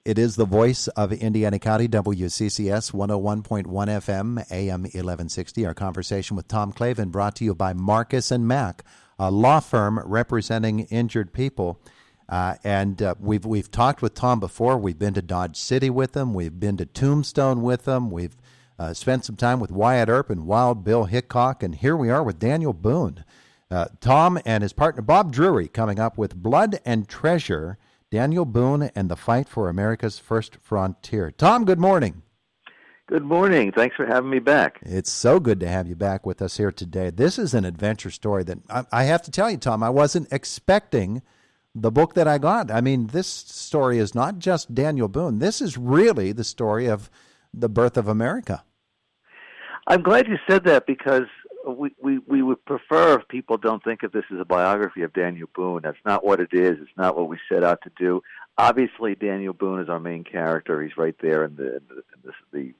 It is the voice of Indiana County, WCCS 101.1 FM, AM 1160. Our conversation with Tom Clavin brought to you by Marcus and Mack, a law firm representing injured people. We've talked with Tom before. We've been to Dodge City with him. We've been to Tombstone with him. We've spent some time with Wyatt Earp and Wild Bill Hickok. And here we are with Daniel Boone. Tom and his partner Bob Drury coming up with Blood and Treasure, Daniel Boone and the Fight for America's First Frontier. Tom, good morning. Good morning. Thanks for having me back. It's so good to have you back with us here today. This is an adventure story that I have to tell you, Tom, I wasn't expecting the book that I got. I mean, this story is not just Daniel Boone. This is really the story of the birth of America. I'm glad you said that because we would prefer if people don't think of this as a biography of Daniel Boone. That's not what it is. It's not what we set out to do. Obviously, Daniel Boone is our main character. He's right there in the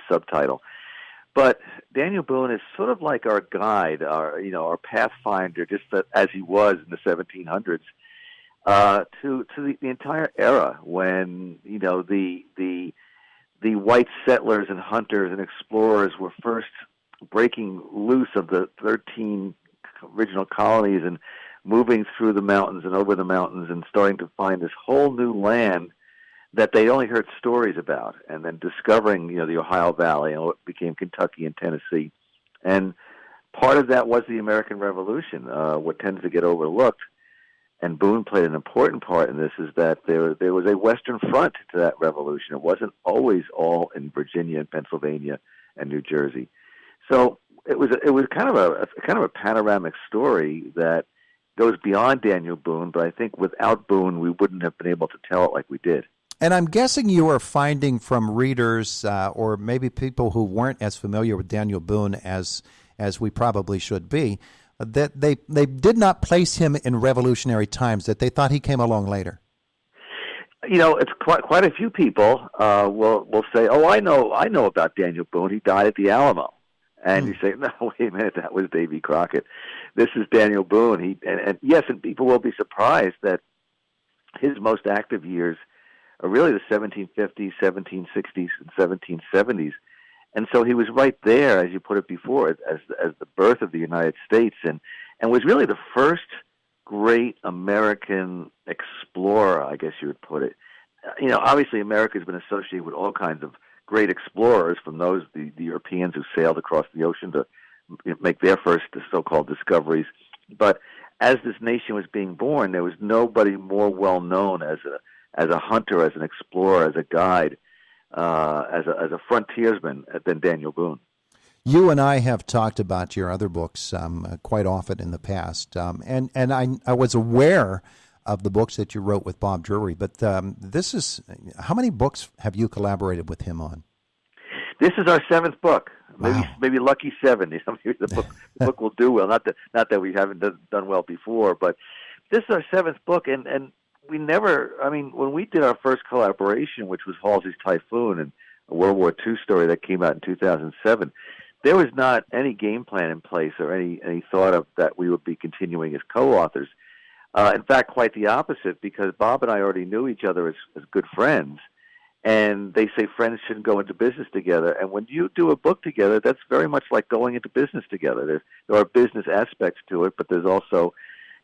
subtitle. But Daniel Boone is sort of like our guide, our pathfinder, just as he was in the 1700s, to the entire era when the white settlers and hunters and explorers were first breaking loose of the 13 original colonies and moving through the mountains and over the mountains and starting to find this whole new land that they only heard stories about, and then discovering, the Ohio Valley and what became Kentucky and Tennessee. And part of that was the American Revolution. What tends to get overlooked, and Boone played an important part in this, is that there was a Western front to that revolution. It wasn't always all in Virginia and Pennsylvania and New Jersey. So it was kind of a panoramic story that goes beyond Daniel Boone, but I think without Boone, we wouldn't have been able to tell it like we did. And I'm guessing you are finding from readers or maybe people who weren't as familiar with Daniel Boone as we probably should be, that they did not place him in revolutionary times, that they thought he came along later. It's quite a few people will say, "Oh, I know about Daniel Boone. He died at the Alamo." And you say, "No, wait a minute, that was Davy Crockett. This is Daniel Boone." And yes, and people will be surprised that his most active years are really the 1750s, 1760s, and 1770s. And so he was right there, as you put it before, as the birth of the United States, and was really the first great American explorer, I guess you would put it. Obviously America's been associated with all kinds of great explorers, from the Europeans who sailed across the ocean to make their first so-called discoveries. But as this nation was being born, there was nobody more well known as a hunter, as an explorer, as a guide, as a frontiersman than Daniel Boone. You and I have talked about your other books quite often in the past, and I was aware of the books that you wrote with Bob Drury, but how many books have you collaborated with him on? This is our 7th book, Wow. maybe lucky 7. The book will do well. Not that we haven't done well before, but this is our 7th book, and we never. I mean, when we did our first collaboration, which was Halsey's Typhoon, and a World War II story that came out in 2007, there was not any game plan in place or any thought of that we would be continuing as co-authors. In fact, quite the opposite, because Bob and I already knew each other as good friends, and they say friends shouldn't go into business together. And when you do a book together, that's very much like going into business together. There are business aspects to it, but there's also,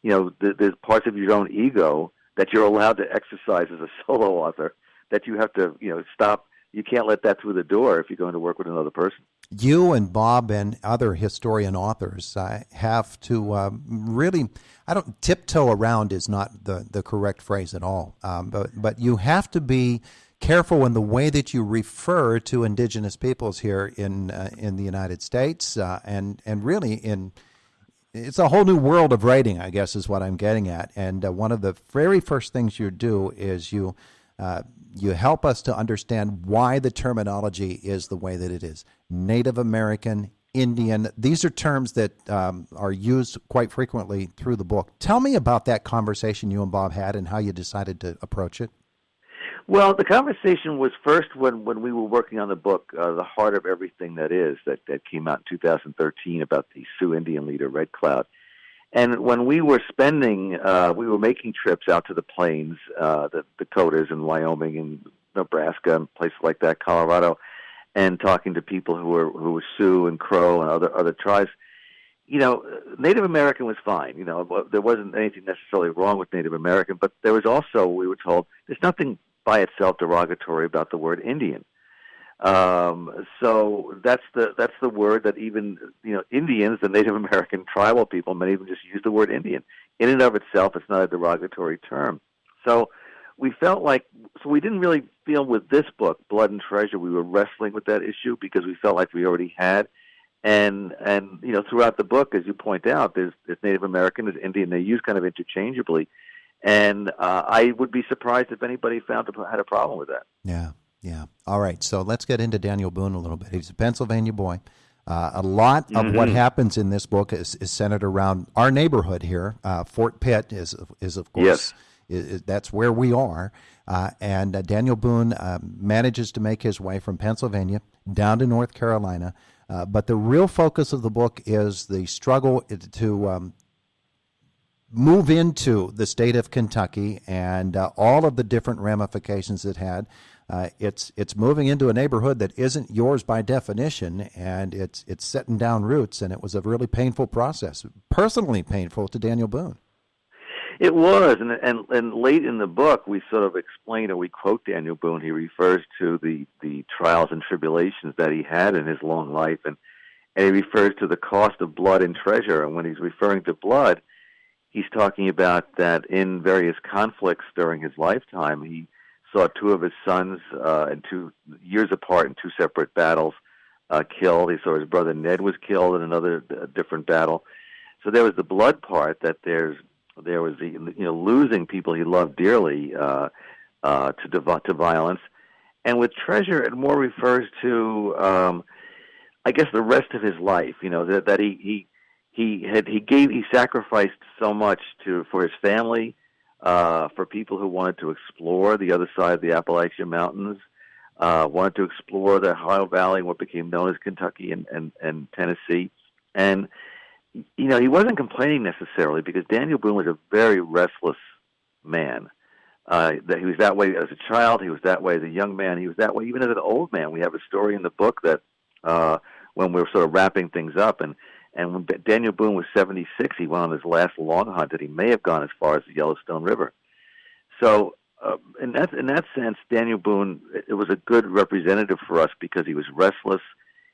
there's parts of your own ego that you're allowed to exercise as a solo author that you have to, stop. You can't let that through the door if you're going to work with another person. You and Bob and other historian authors have to really, I don't, tiptoe around is not the correct phrase at all, but you have to be careful in the way that you refer to indigenous peoples here in the United States, and really it's a whole new world of writing, I guess, is what I'm getting at. And one of the very first things you do is you help us to understand why the terminology is the way that it is. Native American, Indian, these are terms that are used quite frequently through the book. Tell me about that conversation you and Bob had and how you decided to approach it. Well, the conversation was first when we were working on the book, The Heart of Everything That Is, that came out in 2013 about the Sioux Indian leader, Red Cloud. And when we were we were making trips out to the plains, the Dakotas and Wyoming and Nebraska and places like that, Colorado, and talking to people who were Sioux and Crow and other tribes. Native American was fine. There wasn't anything necessarily wrong with Native American, but there was also, we were told, there's nothing by itself derogatory about the word Indian. So that's the word that even Indians, the Native American tribal people, many of them just use the word Indian. In and of itself, it's not a derogatory term. So we felt like, we didn't really feel with this book, Blood and Treasure, we were wrestling with that issue because we felt like we already had. And throughout the book, as you point out, there's Native American, there's Indian. They use kind of interchangeably. And I would be surprised if anybody had a problem with that. Yeah. All right, so let's get into Daniel Boone a little bit. He's a Pennsylvania boy. A lot of what happens in this book is centered around our neighborhood here. Fort Pitt is of course, that's where we are. And Daniel Boone manages to make his way from Pennsylvania down to North Carolina. But the real focus of the book is the struggle to move into the state of Kentucky and all of the different ramifications it had. It's moving into a neighborhood that isn't yours by definition, and it's setting down roots, and it was a really painful process, personally painful to Daniel Boone. It was, and late in the book, we sort of explain, or we quote Daniel Boone. He refers to the trials and tribulations that he had in his long life, and he refers to the cost of blood and treasure. And when he's referring to blood, he's talking about that in various conflicts during his lifetime, he saw two of his sons in 2 years apart in two separate battles killed. He saw his brother Ned was killed in another different battle. So there was the blood part, that there was the losing people he loved dearly to violence, and with treasure it more refers to I guess the rest of his life. That he sacrificed so much for his family, for people who wanted to explore the other side of the Appalachian Mountains, wanted to explore the Ohio Valley, what became known as Kentucky and Tennessee, and he wasn't complaining necessarily, because Daniel Boone was a very restless man. That he was that way as a child, he was that way as a young man, he was that way even as an old man. We have a story in the book that when we were sort of wrapping things up, and when Daniel Boone was 76, he went on his last long hunt, and he may have gone as far as the Yellowstone River. So in that sense, Daniel Boone, it was a good representative for us, because he was restless,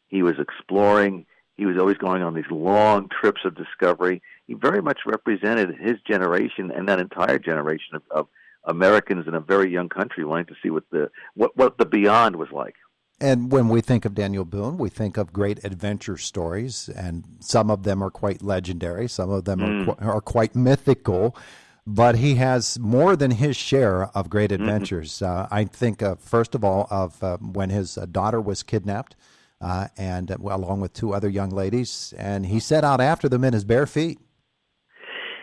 he was exploring, he was always going on these long trips of discovery. He very much represented his generation and that entire generation of Americans in a very young country wanting to see what the beyond was like. And when we think of Daniel Boone, we think of great adventure stories, and some of them are quite legendary, some of them are quite mythical, but he has more than his share of great adventures. I think, first of all, of when his daughter was kidnapped, and along with two other young ladies, and he set out after them in his bare feet.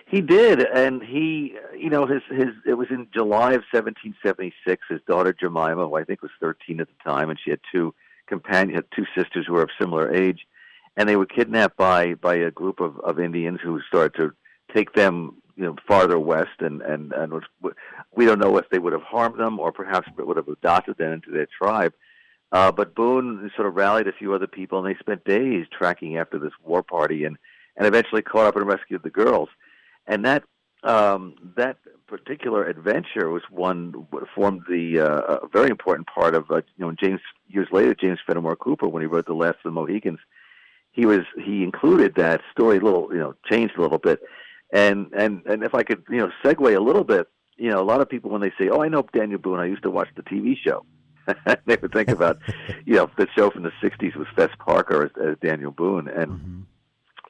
He did, and it was in July of 1776. His daughter Jemima, who I think was 13 at the time, and she had two sisters who were of similar age, and they were kidnapped by a group of Indians who started to take them farther west, and we don't know if they would have harmed them or perhaps would have adopted them into their tribe. But Boone sort of rallied a few other people, and they spent days tracking after this war party, and eventually caught up and rescued the girls. And that particular adventure formed the very important part of years later, James Fenimore Cooper, when he wrote The Last of the Mohicans, he included that story changed a little bit, and if I could segue a little bit, a lot of people, when they say, "Oh, I know Daniel Boone, I used to watch the TV show," they would think about the show from the '60s with Fess Parker as Daniel Boone, and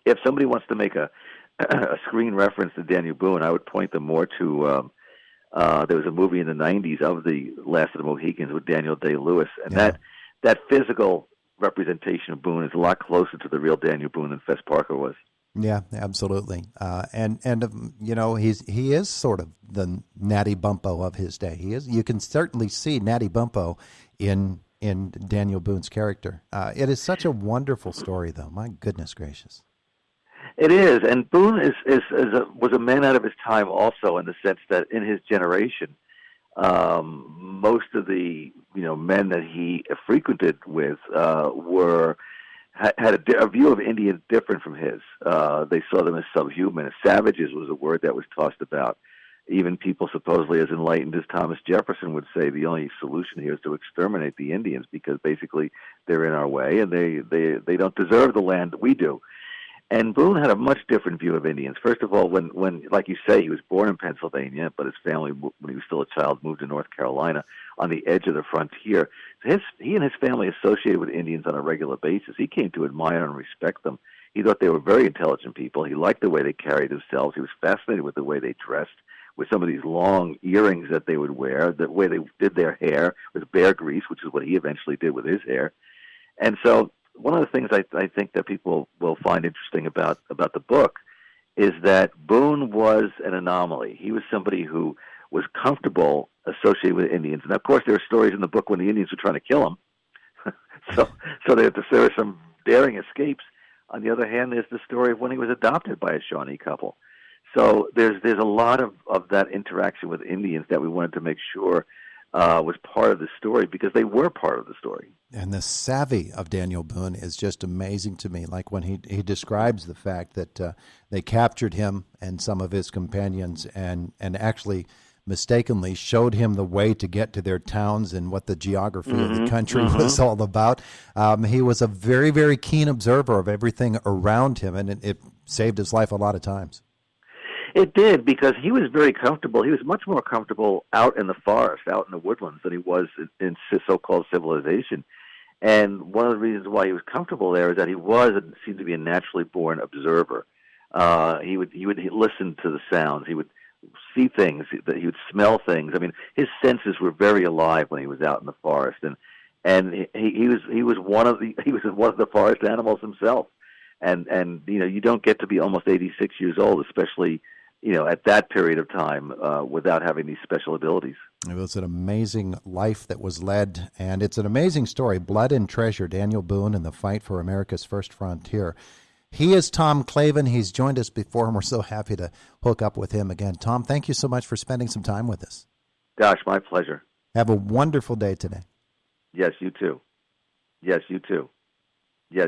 if somebody wants to make a screen reference to Daniel Boone, I would point them more to there was a movie in the '90s of The Last of the Mohicans with Daniel Day-Lewis, and that physical representation of Boone is a lot closer to the real Daniel Boone than Fess Parker was. Yeah, absolutely, and he is sort of the Natty Bumppo of his day. He is. You can certainly see Natty Bumppo in Daniel Boone's character. It is such a wonderful story, though. My goodness gracious. It is, and Boone was a man out of his time also, in the sense that in his generation, most of the men that he frequented with had a view of Indians different from his. They saw them as subhuman. Savages was a word that was tossed about. Even people supposedly as enlightened as Thomas Jefferson would say the only solution here is to exterminate the Indians because basically they're in our way and they don't deserve the land that we do. And Boone had a much different view of Indians. First of all, when like you say, he was born in Pennsylvania, but his family, when he was still a child, moved to North Carolina on the edge of the frontier. He and his family associated with Indians on a regular basis. He came to admire and respect them. He thought they were very intelligent people. He liked the way they carried themselves. He was fascinated with the way they dressed, with some of these long earrings that they would wear, the way they did their hair with bear grease, which is what he eventually did with his hair. And so one of the things I think that people will find interesting about the book is that Boone was an anomaly. He was somebody who was comfortable associated with Indians. And, of course, there are stories in the book when the Indians were trying to kill him. so there are some daring escapes. On the other hand, there's the story of when he was adopted by a Shawnee couple. So there's a lot of that interaction with Indians that we wanted to make sure was part of the story because they were part of the story. And the savvy of Daniel Boone is just amazing to me. Like when he describes the fact that they captured him and some of his companions and actually mistakenly showed him the way to get to their towns and what the geography of the country was all about. He was a very, very keen observer of everything around him, and it saved his life a lot of times. It did, because he was very comfortable. He was much more comfortable out in the forest, out in the woodlands, than he was in so-called civilization. And one of the reasons why he was comfortable there is that he seemed to be a naturally born observer. He would listen to the sounds. He would see things. He would smell things. I mean, his senses were very alive when he was out in the forest, and he was one of the forest animals himself. And you don't get to be almost 86 years old, especially at that period of time, without having these special abilities. It was an amazing life that was led, and it's an amazing story. Blood and Treasure, Daniel Boone and the Fight for America's First Frontier. He is Tom Clavin. He's joined us before, and we're so happy to hook up with him again. Tom, thank you so much for spending some time with us. Gosh, my pleasure. Have a wonderful day today. Yes, you too.